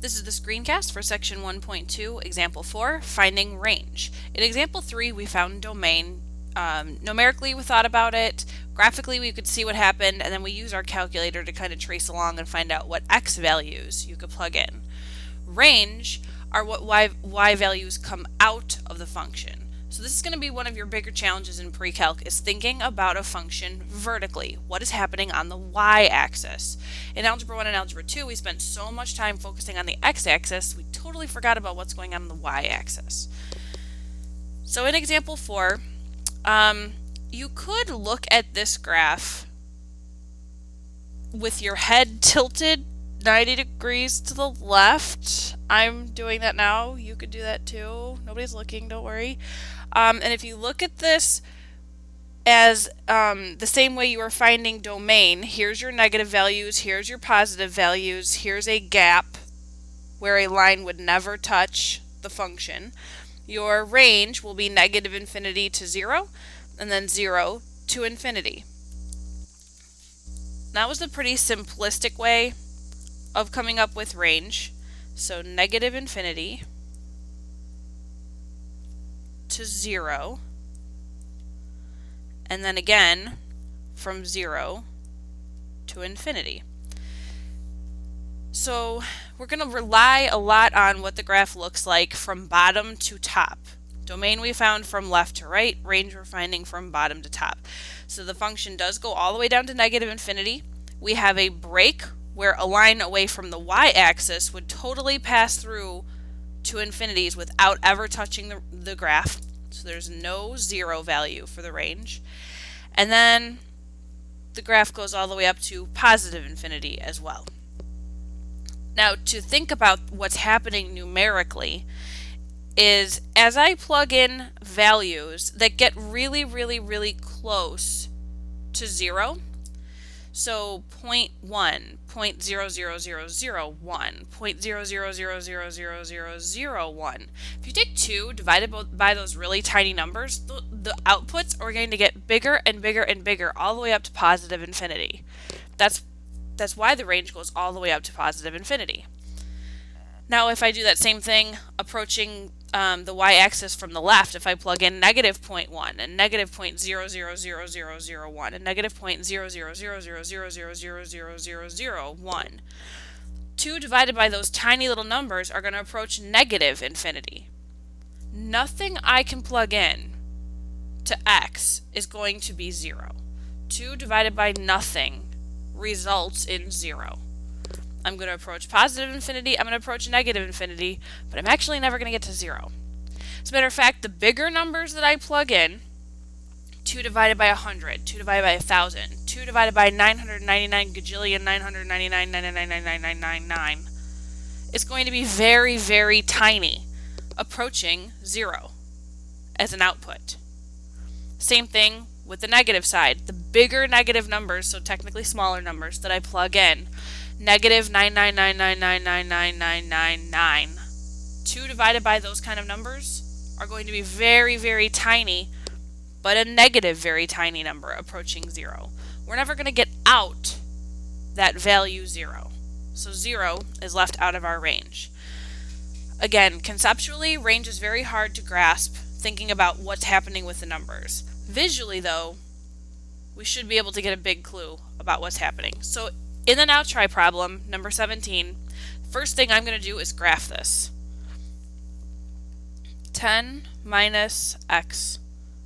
This is the screencast for section 1.2, example 4, finding range. In example 3, we found domain. Numerically, we thought about it. Graphically, we could see what happened, and then we use our calculator to kind of trace along and find out what x values you could plug in. Range are what y values come out of the function. So this is going to be one of your bigger challenges in Precalc, is thinking about a function vertically. What is happening on the y-axis? In Algebra 1 and Algebra 2, we spent so much time focusing on the x-axis, we totally forgot about what's going on the y-axis. So in example 4, you could look at this graph with your head tilted 90 degrees to the left. I'm doing that now. You could do that too. Nobody's looking, don't worry. And if you look at this as the same way you were finding domain, here's your negative values, here's your positive values, here's a gap where a line would never touch the function. Your range will be negative infinity to 0, and then 0 to infinity. That was a pretty simplistic way of coming up with range. So negative infinity to 0, and then again from 0 to infinity. So we're going to rely a lot on what the graph looks like from bottom to top. Domain we found from left to right, range we're finding from bottom to top. So the function does go all the way down to negative infinity. We have a break where a line away from the y-axis would totally pass through to infinities without ever touching the graph. So there's no 0 value for the range. And then the graph goes all the way up to positive infinity as well. Now, to think about what's happening numerically is as I plug in values that get really, really, really close to 0, so 0.1, 0.00001, 0.0000001. If you take 2 divided by those really tiny numbers, the outputs are going to get bigger and bigger and bigger all the way up to positive infinity. That's why the range goes all the way up to positive infinity. Now if I do that same thing approaching the y-axis from the left, if I plug in negative 0.1 and negative 0.0000001 and negative 0.00000000001, 2 divided by those tiny little numbers are going to approach negative infinity. Nothing I can plug in to x is going to be 0. 2 divided by nothing results in 0. I'm going to approach positive infinity, I'm going to approach negative infinity, but I'm actually never going to get to 0. As a matter of fact, the bigger numbers that I plug in, 2 divided by 100, 2 divided by 1,000, 2 divided by 999 gajillion 999,999,999, is going to be very, very tiny, approaching 0 as an output. Same thing with the negative side. The bigger negative numbers, so technically smaller numbers, that I plug in, negative 999999999. 2 divided by those kind of numbers are going to be very, very tiny, but a negative very tiny number approaching 0. We're never going to get out that value 0. So 0 is left out of our range. Again, conceptually, range is very hard to grasp thinking about what's happening with the numbers. Visually, though, we should be able to get a big clue about what's happening. So in the now try problem, number 17, first thing I'm going to do is graph this. 10 minus x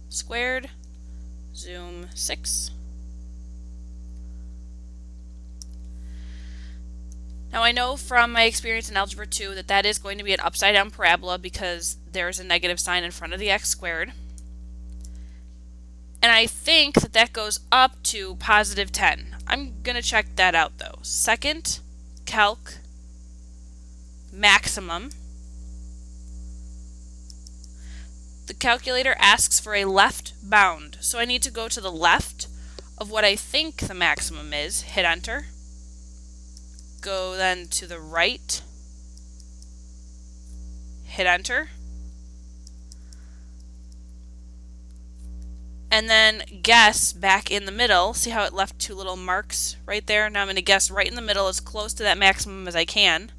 squared, zoom 6. Now I know from my experience in Algebra 2 that that is going to be an upside down parabola because there's a negative sign in front of the x squared. And I think that that goes up to positive 10. I'm going to check that out though. Second calc maximum. The calculator asks for a left bound. So I need to go to the left of what I think the maximum is. Hit enter. Go then to the right. Hit enter. And then guess back in the middle. See how it left 2 little marks right there? Now I'm going to guess right in the middle as close to that maximum as I can.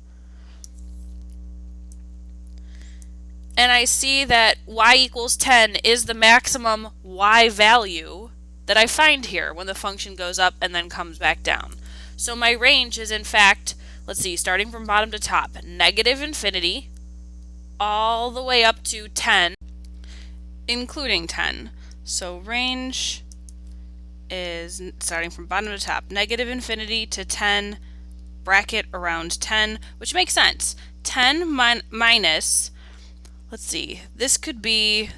and I see that y equals 10 is the maximum y value that I find here when the function goes up and then comes back down. So my range is in fact, let's see, starting from bottom to top, negative infinity all the way up to 10, including 10. So range is starting from bottom to top, negative infinity to 10, bracket around 10, which makes sense. 10 minus, let's see, this could be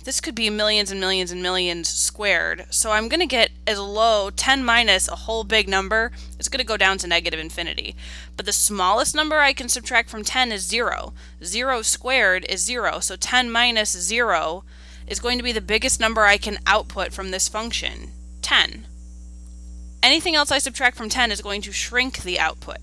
millions and millions and millions squared. So I'm going to get as low, 10 minus a whole big number, it's going to go down to negative infinity. But the smallest number I can subtract from 10 is 0. 0 squared is 0, so 10 minus 0 is going to be the biggest number I can output from this function, 10. Anything else I subtract from 10 is going to shrink the output.